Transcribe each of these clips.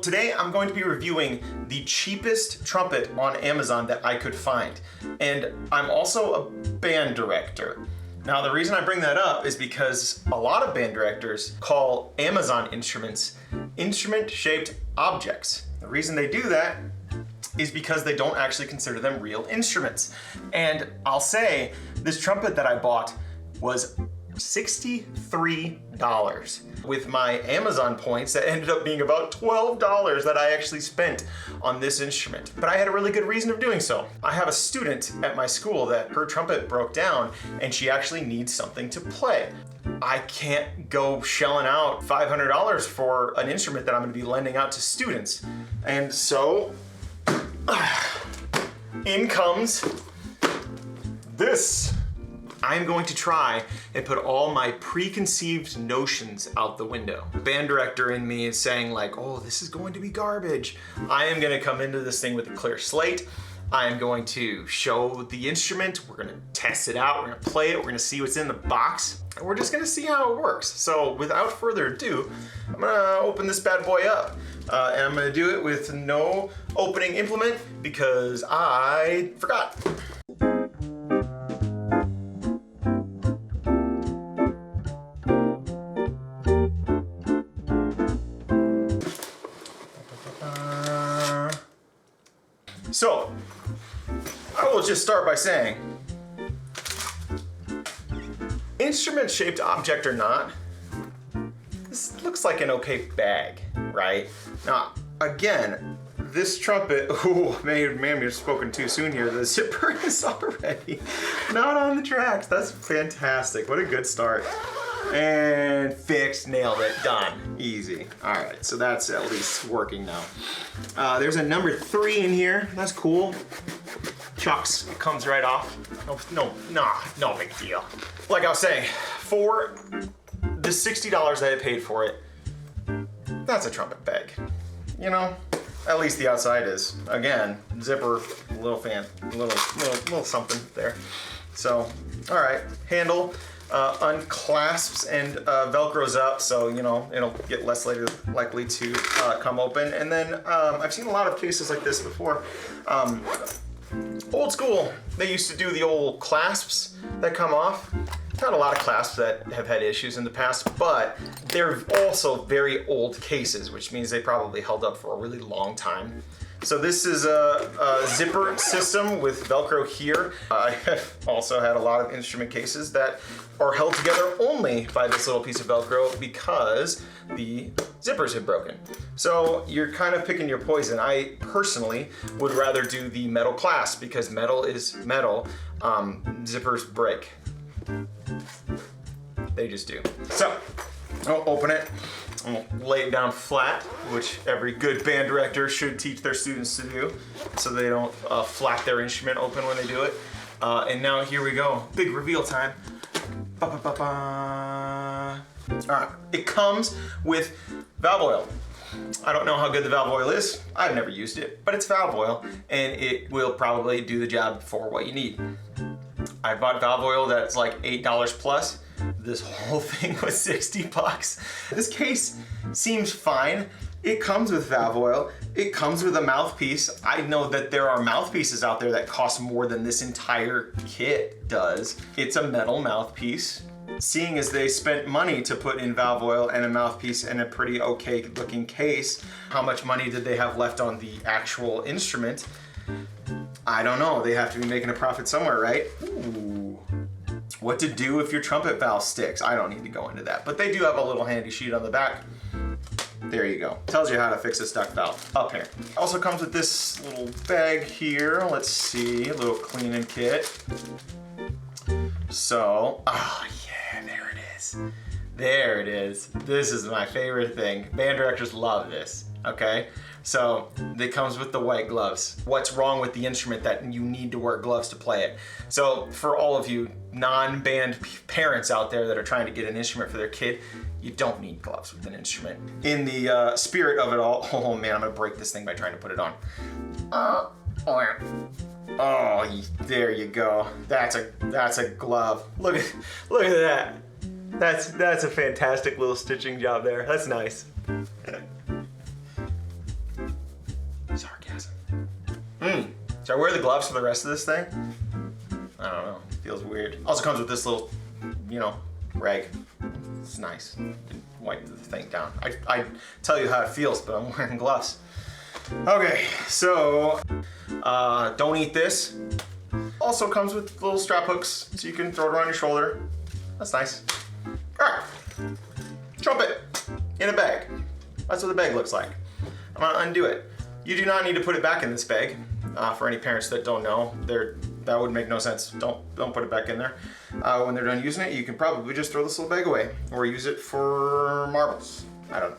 Today I'm going to be reviewing the cheapest trumpet on Amazon that I could find. And I'm also a band director. Now the reason I bring that up is because a lot of band directors call Amazon instruments instrument-shaped objects. The reason they do that is because they don't actually consider them real instruments. And I'll say, this trumpet that I bought was $63. With my Amazon points, that ended up being about $12 that I actually spent on this instrument. But I had a really good reason of doing so. I have a student at my school that her trumpet broke down and she actually needs something to play. I can't go shelling out $500 for an instrument that I'm gonna be lending out to students. And so, in comes this. I'm going to try and put all my preconceived notions out the window. The band director in me is saying like, oh, this is going to be garbage. I am gonna come into this thing with a clear slate. I am going to show the instrument. We're gonna test it out. We're gonna play it. We're gonna see what's in the box. And we're just gonna see how it works. So without further ado, I'm gonna open this bad boy up. And I'm gonna do it with no opening implement because I forgot. So, I will just start by saying, instrument-shaped object or not, this looks like an okay bag, right? Now, again, this trumpet, ooh, man, we've spoken too soon here. The zipper is already not on the tracks. That's fantastic. What a good start. And fixed, nailed it, done, easy. All right, so that's at least working now. There's a number 3 in here, that's cool. Chucks, it comes right off. No big deal. Like I was saying, for the $60 that I paid for it, that's a trumpet bag. You know, at least the outside is. Again, zipper, little fan, little something there. So, all right, handle. Unclasps and Velcros up, so you know it'll get less likely to come open. And then I've seen a lot of cases like this before. Old school, they used to do the old clasps that come off. Not a lot of clasps that have had issues in the past, but they're also very old cases, which means they probably held up for a really long time. So this is a zipper system with Velcro here. I have also had a lot of instrument cases that are held together only by this little piece of Velcro because the zippers have broken. So you're kind of picking your poison. I personally would rather do the metal clasp because metal is metal. Zippers break. They just do. So I'll open it. I'll lay it down flat, which every good band director should teach their students to do, so they don't flap their instrument open when they do it. And now here we go, big reveal time. It comes with valve oil. I don't know how good the valve oil is. I've never used it, but it's valve oil, and it will probably do the job for what you need. I bought valve oil that's like $8 plus. This whole thing was 60 bucks. This case seems fine. It comes with valve oil. It comes with a mouthpiece. I know that there are mouthpieces out there that cost more than this entire kit does. It's a metal mouthpiece. Seeing as they spent money to put in valve oil and a mouthpiece and a pretty okay looking case, how much money did they have left on the actual instrument? I don't know. They have to be making a profit somewhere, right? Ooh. What to do if your trumpet valve sticks. I don't need to go into that, but they do have a little handy sheet on the back. There you go. Tells you how to fix a stuck valve up here. Also comes with this little bag here. Let's see, a little cleaning kit. So, oh yeah, there it is. There it is. This is my favorite thing. Band directors love this, okay? So it comes with the white gloves. What's wrong with the instrument that you need to wear gloves to play it? So for all of you non-band parents out there that are trying to get an instrument for their kid, you don't need gloves with an instrument. In the spirit of it all, oh man, I'm gonna break this thing by trying to put it on. Oh, there you go. That's a glove. Look at that. That's a fantastic little stitching job there. That's nice. Should I wear the gloves for the rest of this thing? I don't know, feels weird. Also comes with this little, you know, rag. It's nice. You can wipe the thing down. I tell you how it feels, but I'm wearing gloves. Okay, so don't eat this. Also comes with little strap hooks, so you can throw it around your shoulder. That's nice. All right, Trumpet in a bag. That's what the bag looks like. I'm gonna undo it. You do not need to put it back in this bag. For any parents that don't know, that would make no sense. Don't put it back in there. When they're done using it, you can probably just throw this little bag away or use it for marbles. I don't know.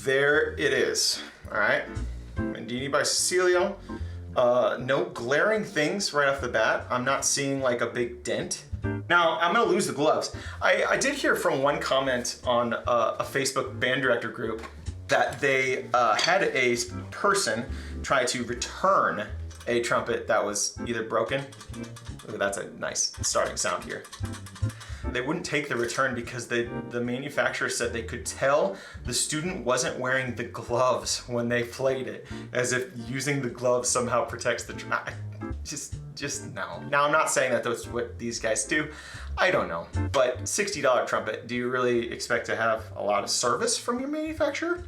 There it is. All right, Mendini by Cecilio. No glaring things right off the bat. I'm not seeing like a big dent. Now, I'm gonna lose the gloves. I did hear from one comment on a Facebook band director group that they had a person try to return a trumpet that was either broken. Ooh, that's a nice starting sound here. They wouldn't take the return because the manufacturer said they could tell the student wasn't wearing the gloves when they played it, as if using the gloves somehow protects the trumpet. Just no. Now, I'm not saying that that's what these guys do. I don't know. But $60 trumpet, do you really expect to have a lot of service from your manufacturer?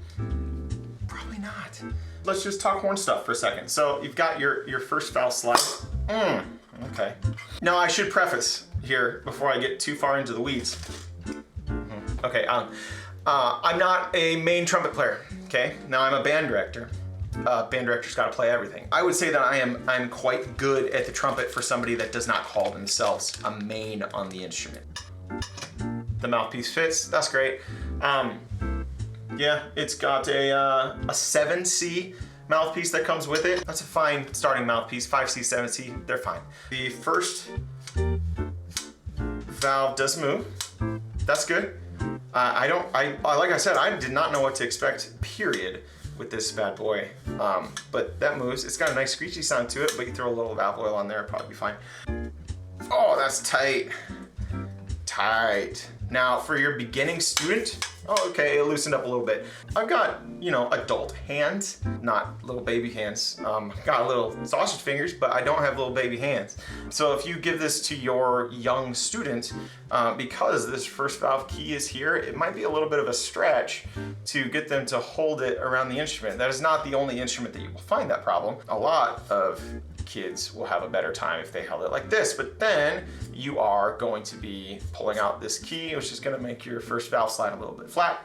Probably not. Let's just talk horn stuff for a second. So you've got your first valve slide. Okay. Now, I should preface here before I get too far into the weeds. Okay, I'm not a main trumpet player, okay? Now, I'm a band director. Band director's gotta play everything. I would say that I'm quite good at the trumpet for somebody that does not call themselves a main on the instrument. The mouthpiece fits, that's great. Yeah, it's got a 7C mouthpiece that comes with it. That's a fine starting mouthpiece, 5C, 7C, they're fine. The first valve does move, that's good. Like I said, I did not know what to expect, period, with this bad boy. But that moves. It's got a nice screechy sound to it, but you throw a little valve oil on there, it'll probably be fine. Oh, that's tight. Tight. Now, for your beginning student, oh, okay, it loosened up a little bit. I've got, you know, adult hands, not little baby hands. Got little sausage fingers, but I don't have little baby hands. So if you give this to your young student, because this first valve key is here, it might be a little bit of a stretch to get them to hold it around the instrument. That is not the only instrument that you will find that problem. A lot of kids will have a better time if they held it like this, but then you are going to be pulling out this key, which is going to make your first valve slide a little bit flat.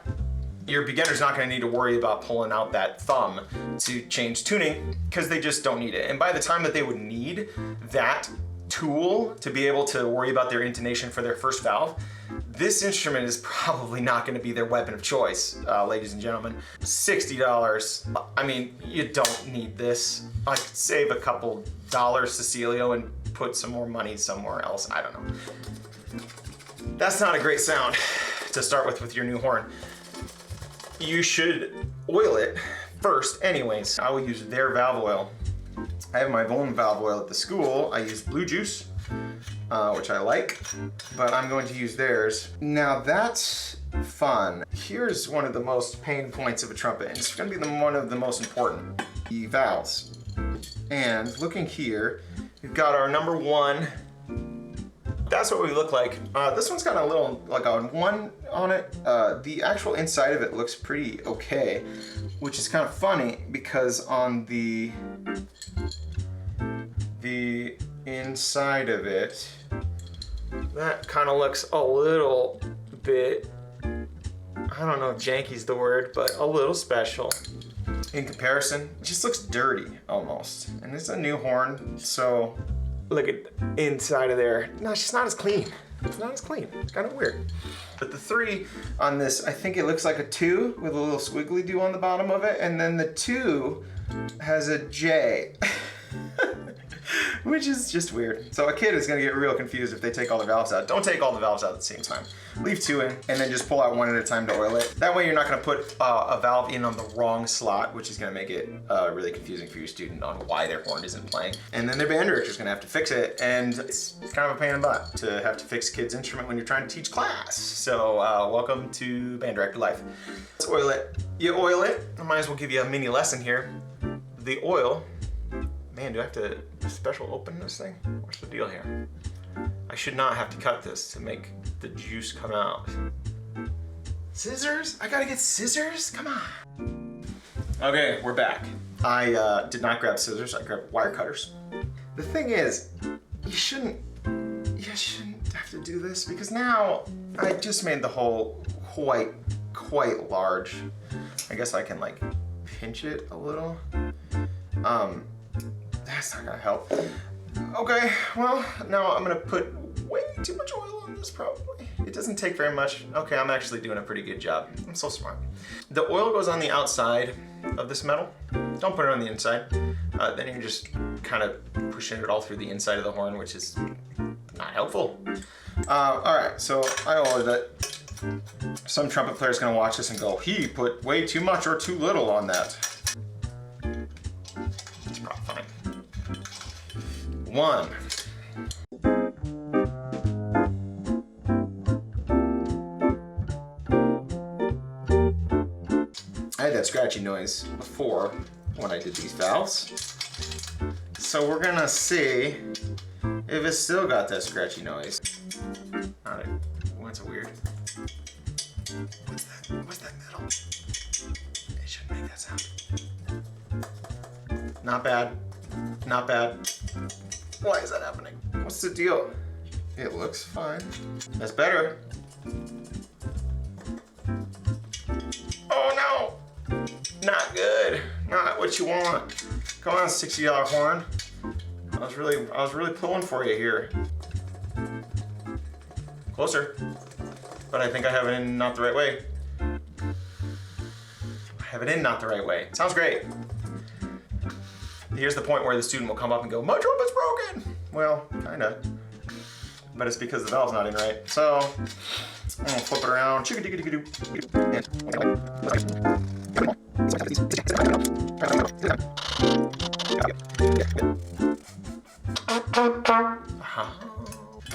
Your beginner's not going to need to worry about pulling out that thumb to change tuning because they just don't need it. And by the time that they would need that tool to be able to worry about their intonation for their first valve, this instrument is probably not going to be their weapon of choice, ladies and gentlemen. $60, I mean, you don't need this. I could save a couple dollars, Cecilio, and put some more money somewhere else. I don't know. That's not a great sound to start with your new horn. You should oil it first anyways. I will use their valve oil. I have my own valve oil at the school. I use Blue Juice, which I like, but I'm going to use theirs. Now that's fun. Here's one of the most pain points of a trumpet, and it's gonna be one of the most important, the valves. And looking here, we've got our number one. That's what we look like. This one's got a little, like a 1 on it. The actual inside of it looks pretty okay, which is kind of funny because on the inside of it, that kind of looks a little bit, I don't know if janky's the word, but a little special. In comparison, it just looks dirty almost. And it's a new horn, so look at the inside of there. No, it's just not as clean. It's not as clean. It's kind of weird. But the 3 on this, I think it looks like a 2 with a little squiggly do on the bottom of it. And then the 2 has a J. Which is just weird. So a kid is gonna get real confused if they take all the valves out. Don't take all the valves out at the same time. Leave 2 in, and then just pull out 1 at a time to oil it. That way you're not gonna put a valve in on the wrong slot, which is gonna make it really confusing for your student on why their horn isn't playing. And then their band director's gonna have to fix it, and it's kind of a pain in the butt to have to fix a kid's instrument when you're trying to teach class. So welcome to band director life. Let's oil it. You oil it, I might as well give you a mini lesson here. The oil Man, do I have to special open this thing? What's the deal here? I should not have to cut this to make the juice come out. Scissors? I gotta get scissors? Come on. Okay, we're back. I did not grab scissors, I grabbed wire cutters. The thing is, you shouldn't have to do this because now I just made the hole quite large. I guess I can like pinch it a little. That's not gonna help. Okay, well, now I'm gonna put way too much oil on this probably. It doesn't take very much. Okay, I'm actually doing a pretty good job. I'm so smart. The oil goes on the outside of this metal. Don't put it on the inside. Then you're just kind of pushing it all through the inside of the horn, which is not helpful. All right, so I ordered it. Some trumpet player's gonna watch this and go, he put way too much or too little on that. It's probably fine. 1. I had that scratchy noise before when I did these valves. So we're gonna see if it's still got that scratchy noise. What's weird? What's that metal? It shouldn't make that sound. Not bad. Not bad. Why is that happening? What's the deal? It looks fine. That's better. Oh no! Not good. Not what you want. Come on, $60 horn. I was really pulling for you here. Closer. But I think I have it in not the right way. I have it in not the right way. Sounds great. Here's the point where the student will come up and go, my trumpet's broken! Well, kinda. But it's because the valve's not in right. So, I'm gonna flip it around.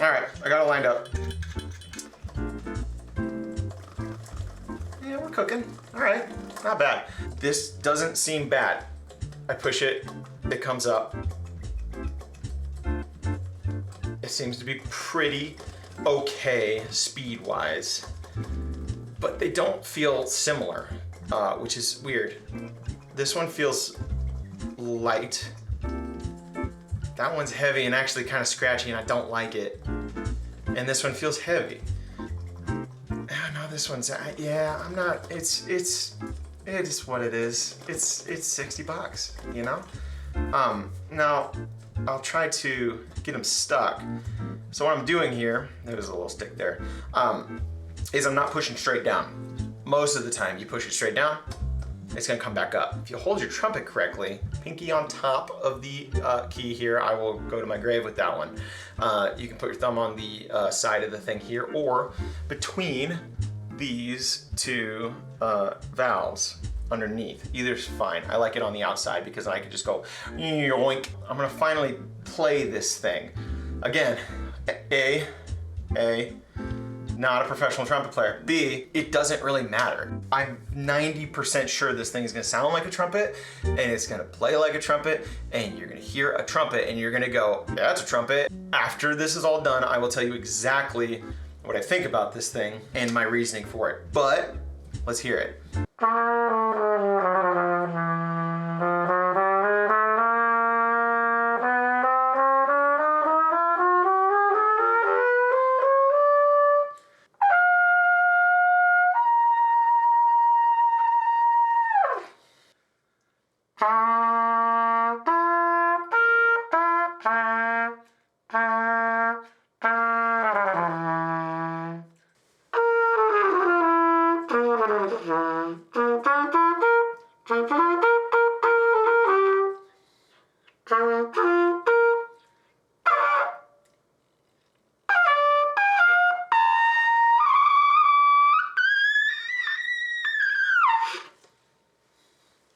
Alright, I got it lined up. Yeah, we're cooking. Alright, not bad. This doesn't seem bad. I push it, it comes up. It seems to be pretty okay speed-wise, but they don't feel similar, which is weird. This one feels light. That one's heavy and actually kind of scratchy and I don't like it. And this one feels heavy. No, this one's, yeah, I'm not, it is what it is. It's $60, you know? Now, I'll try to get them stuck. So what I'm doing here, there's a little stick there, is I'm not pushing straight down. Most of the time you push it straight down, it's gonna come back up. If you hold your trumpet correctly, pinky on top of the key here, I will go to my grave with that one. You can put your thumb on the side of the thing here or between these two valves underneath. Either's fine. I like it on the outside because I can just go yoink. I'm gonna finally play this thing. Again, A, not a professional trumpet player. B, it doesn't really matter. I'm 90% sure this thing is gonna sound like a trumpet and it's gonna play like a trumpet and you're gonna hear a trumpet and you're gonna go, yeah, that's a trumpet. After this is all done, I will tell you exactly what I think about this thing and my reasoning for it. But let's hear it.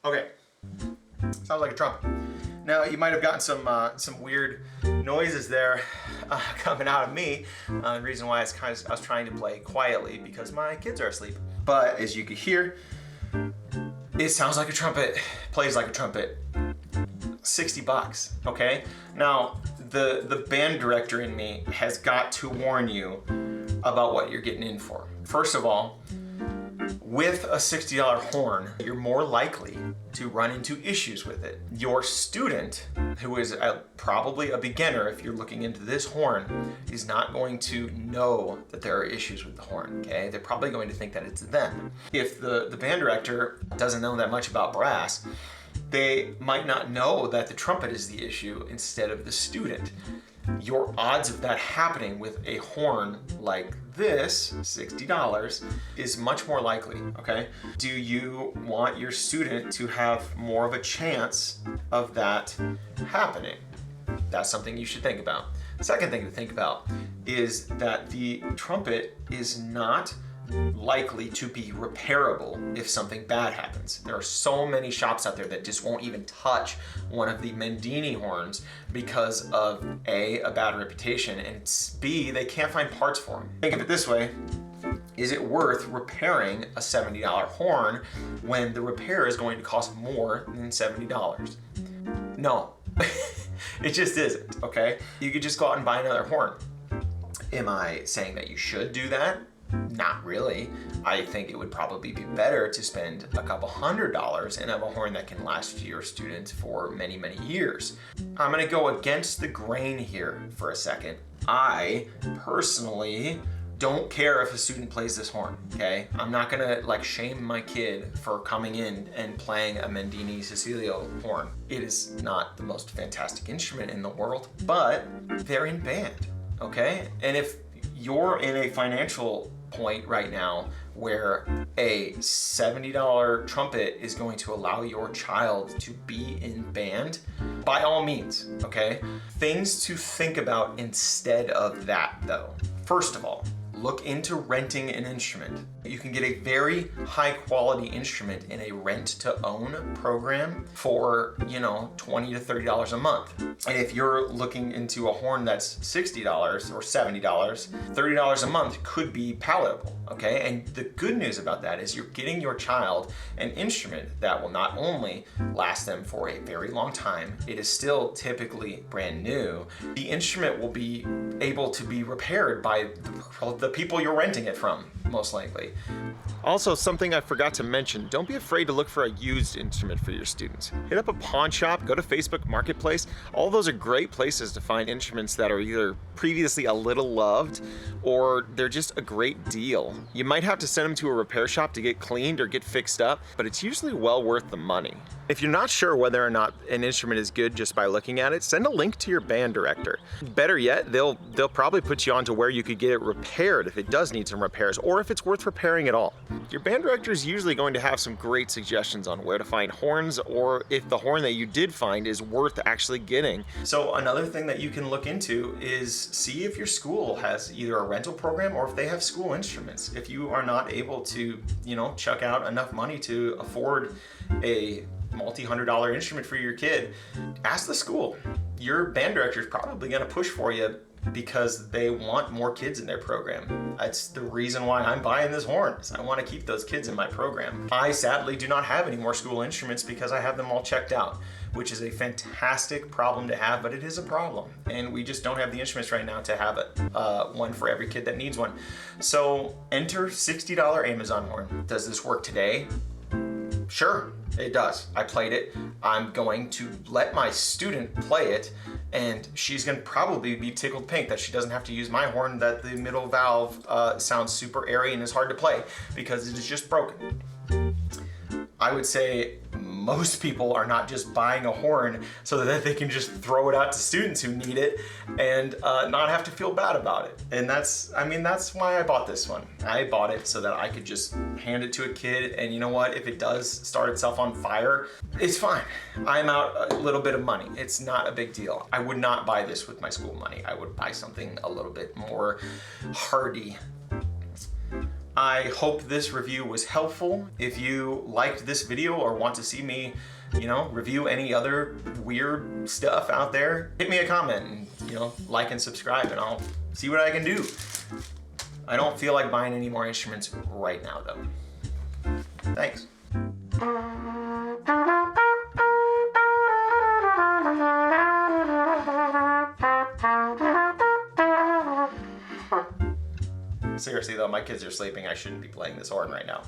Okay, sounds like a trumpet. Now you might have gotten some weird noises there coming out of me. The reason why I was trying to play quietly because my kids are asleep. But as you can hear, it sounds like a trumpet, plays like a trumpet. 60 bucks, okay? Now, the band director in me has got to warn you about what you're getting in for. First of all, with a $60 horn, you're more likely to run into issues with it. Your student, who is probably a beginner if you're looking into this horn, is not going to know that there are issues with the horn, okay? They're probably going to think that it's them. If the band director doesn't know that much about brass, they might not know that the trumpet is the issue instead of the student. Your odds of that happening with a horn like this, $60, is much more likely, okay? Do you want your student to have more of a chance of that happening? That's something you should think about. Second thing to think about is that the trumpet is not likely to be repairable if something bad happens. There are so many shops out there that just won't even touch one of the Mendini horns because of A, a bad reputation, and B, they can't find parts for them. Think of it this way: is it worth repairing a $70 horn when the repair is going to cost more than $70? No, it just isn't, okay? You could just go out and buy another horn. Am I saying that you should do that? Not really. I think it would probably be better to spend a couple $100s and have a horn that can last your students for many, many years. I'm gonna go against the grain here for a second. I personally don't care if a student plays this horn, okay? I'm not gonna shame my kid for coming in and playing a Mendini Cecilio horn. It is not the most fantastic instrument in the world, but they're in band, okay? And if you're in a financial point right now where a $70 trumpet is going to allow your child to be in band, by all means, okay? Things to think about instead of that though. First of all, look into renting an instrument. You can get a very high quality instrument in a rent to own program for, $20 to $30 a month. And if you're looking into a horn that's $60 or $70, $30 a month could be palatable, okay? And the good news about that is you're getting your child an instrument that will not only last them for a very long time, it is still typically brand new. The instrument will be able to be repaired by the people you're renting it from, most likely. Also, something I forgot to mention, don't be afraid to look for a used instrument for your students. Hit up a pawn shop, go to Facebook Marketplace. All those are great places to find instruments that are either previously a little loved or they're just a great deal. You might have to send them to a repair shop to get cleaned or get fixed up, but it's usually well worth the money. If you're not sure whether or not an instrument is good just by looking at it, send a link to your band director. Better yet, they'll probably put you on to where you could get it repaired if it does need some repairs, or if it's worth repairing at all. Your band director is usually going to have some great suggestions on where to find horns, or if the horn that you did find is worth actually getting. So another thing that you can look into is see if your school has either a rental program or if they have school instruments. If you are not able to, chuck out enough money to afford a multi-$100 instrument for your kid, ask the school. Your band director is probably going to push for you because they want more kids in their program. That's the reason why I'm buying this horn, is I want to keep those kids in my program. I sadly do not have any more school instruments because I have them all checked out, which is a fantastic problem to have, but it is a problem. And we just don't have the instruments right now to have one for every kid that needs one. So enter $60 Amazon horn. Does this work today? Sure, it does. I played it. I'm going to let my student play it, and she's gonna probably be tickled pink that she doesn't have to use my horn that the middle valve sounds super airy and is hard to play because it is just broken. I would say most people are not just buying a horn so that they can just throw it out to students who need it and not have to feel bad about it. And that's why I bought this one. I bought it so that I could just hand it to a kid, and you know what? If it does start itself on fire, it's fine. I'm out a little bit of money. It's not a big deal. I would not buy this with my school money. I would buy something a little bit more hardy. I hope this review was helpful. If you liked this video or want to see me, review any other weird stuff out there, hit me a comment and, like and subscribe, and I'll see what I can do. I don't feel like buying any more instruments right now though. Thanks. Seriously though, my kids are sleeping. I shouldn't be playing this horn right now.